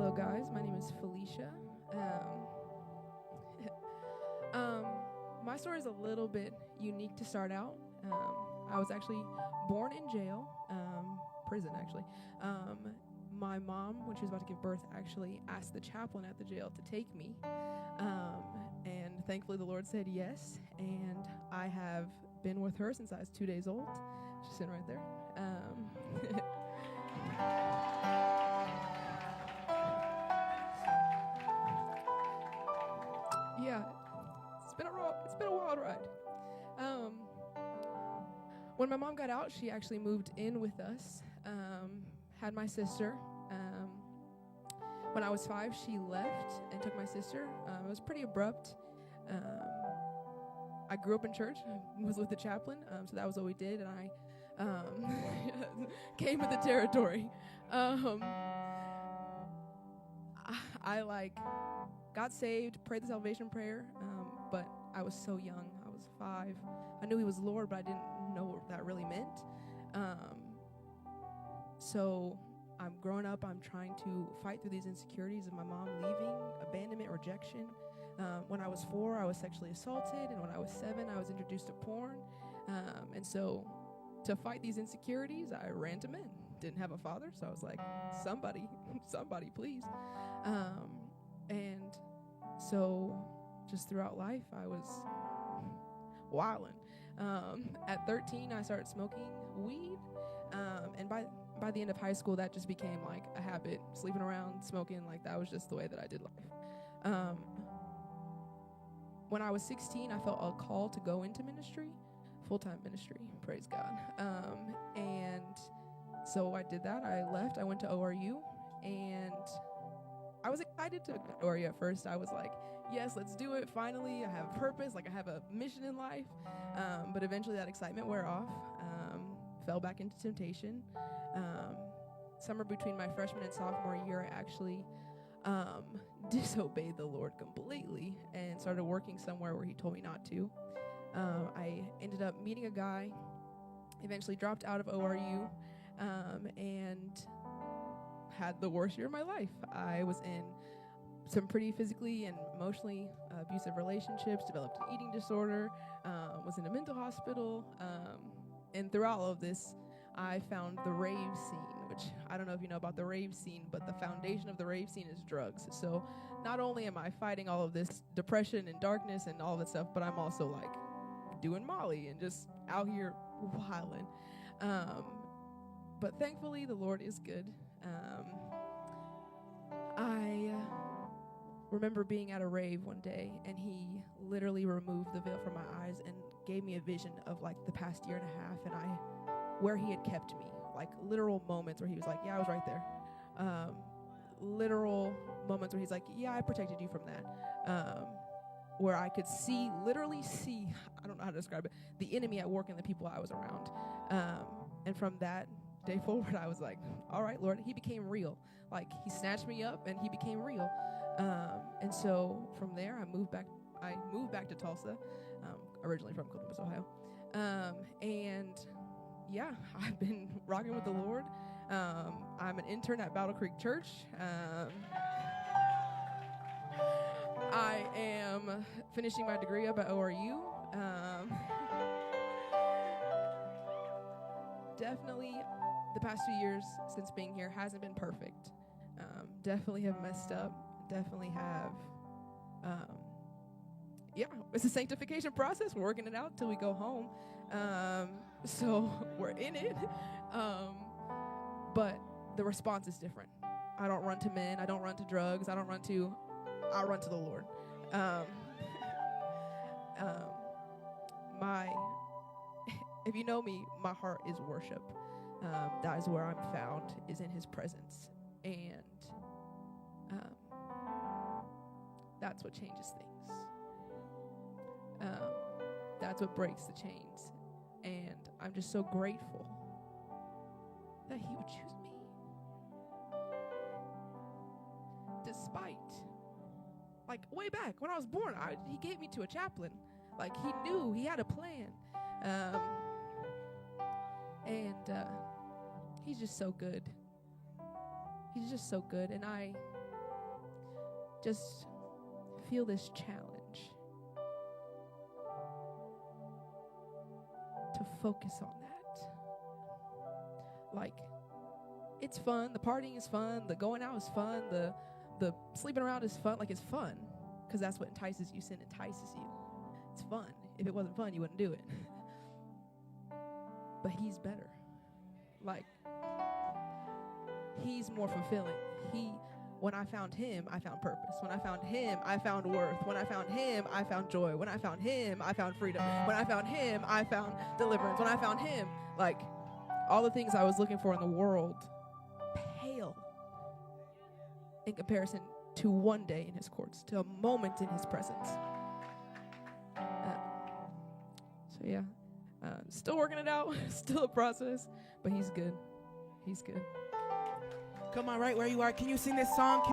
Hello, guys. My name is Felicia. Um, my story is a little bit unique to start out. I was actually born in jail, prison actually. My mom, when she was about to give birth, actually asked the chaplain at the jail to take me. And thankfully the Lord said yes. And I have been with her since I was 2 days old. She's sitting right there. Yeah, it's been a wild ride. When my mom got out, she actually moved in with us, had my sister. When I was 5, she left and took my sister. It was pretty abrupt. I grew up in church, was with the chaplain, so that was what we did, and I came with the territory. I got saved, prayed the salvation prayer, but I was so young. I was 5. I knew he was Lord, but I didn't know what that really meant. So I'm growing up. I'm trying to fight through these insecurities of my mom leaving, abandonment, rejection. When I was 4, I was sexually assaulted, and when I was 7, I was introduced to porn. And so to fight these insecurities, I ran to men. Didn't have a father, so I was like, somebody please. And so just throughout life, I was wilding. At 13, I started smoking weed, and by the end of high school, that just became like a habit. Sleeping around, smoking, like that was just the way that I did life. When I was 16, I felt a call to go into ministry, full-time ministry, praise God. And so I did that. I left. I went to ORU, and I was excited to go to ORU at first. I was like, yes, let's do it. Finally, I have a purpose. Like, I have a mission in life. But eventually that excitement wore off, fell back into temptation. Summer between my freshman and sophomore year, I actually disobeyed the Lord completely and started working somewhere where he told me not to. I ended up meeting a guy, eventually dropped out of ORU, and had the worst year of my life. I was in some pretty physically and emotionally abusive relationships, developed an eating disorder, was in a mental hospital, and throughout all of this, I found the rave scene, which I don't know if you know about the rave scene, but the foundation of the rave scene is drugs. So not only am I fighting all of this depression and darkness and all that stuff, but I'm also like doing Molly and just out here wilding. But thankfully, the Lord is good. I remember being at a rave one day, and he literally removed the veil from my eyes and gave me a vision of like the past year and a half, and where he had kept me, like literal moments where he was like, yeah, I was right there. Literal moments where he's like, yeah, I protected you from that. Where I could literally see, I don't know how to describe it, the enemy at work in the people I was around. And from that day forward, I was like, all right, Lord, he became real. Like, he snatched me up and he became real. And so from there, I moved back to Tulsa, originally from Columbus, Ohio. And yeah, I've been rocking with the Lord. I'm an intern at Battle Creek Church. I am finishing my degree up at ORU. Definitely the past 2 years since being here hasn't been perfect. Definitely have messed up. Definitely have, it's a sanctification process. We're working it out till we go home. So we're in it. But the response is different. I don't run to men. I don't run to drugs. I run to the Lord. If you know me, my heart is worship. That is where I'm found, is in his presence. And that's what changes things. That's what breaks the chains. And I'm just so grateful that he would choose me. Despite, like, way back when I was born, he gave me to a chaplain. Like, he knew, he had a plan. And he's just so good. He's just so good. And just feel this challenge to focus on that. Like, it's fun. The partying is fun. The going out is fun. The sleeping around is fun. Like, it's fun because that's what entices you. Sin entices you. It's fun. If it wasn't fun, you wouldn't do it. But he's better. Like, he's more fulfilling. When I found him, I found purpose. When I found him, I found worth. When I found him, I found joy. When I found him, I found freedom. When I found him, I found deliverance. When I found him, like, all the things I was looking for in the world pale in comparison to one day in his courts, to a moment in his presence. So yeah, still working it out, still a process, but he's good. He's good. Come on, right where you are. Can you sing this song?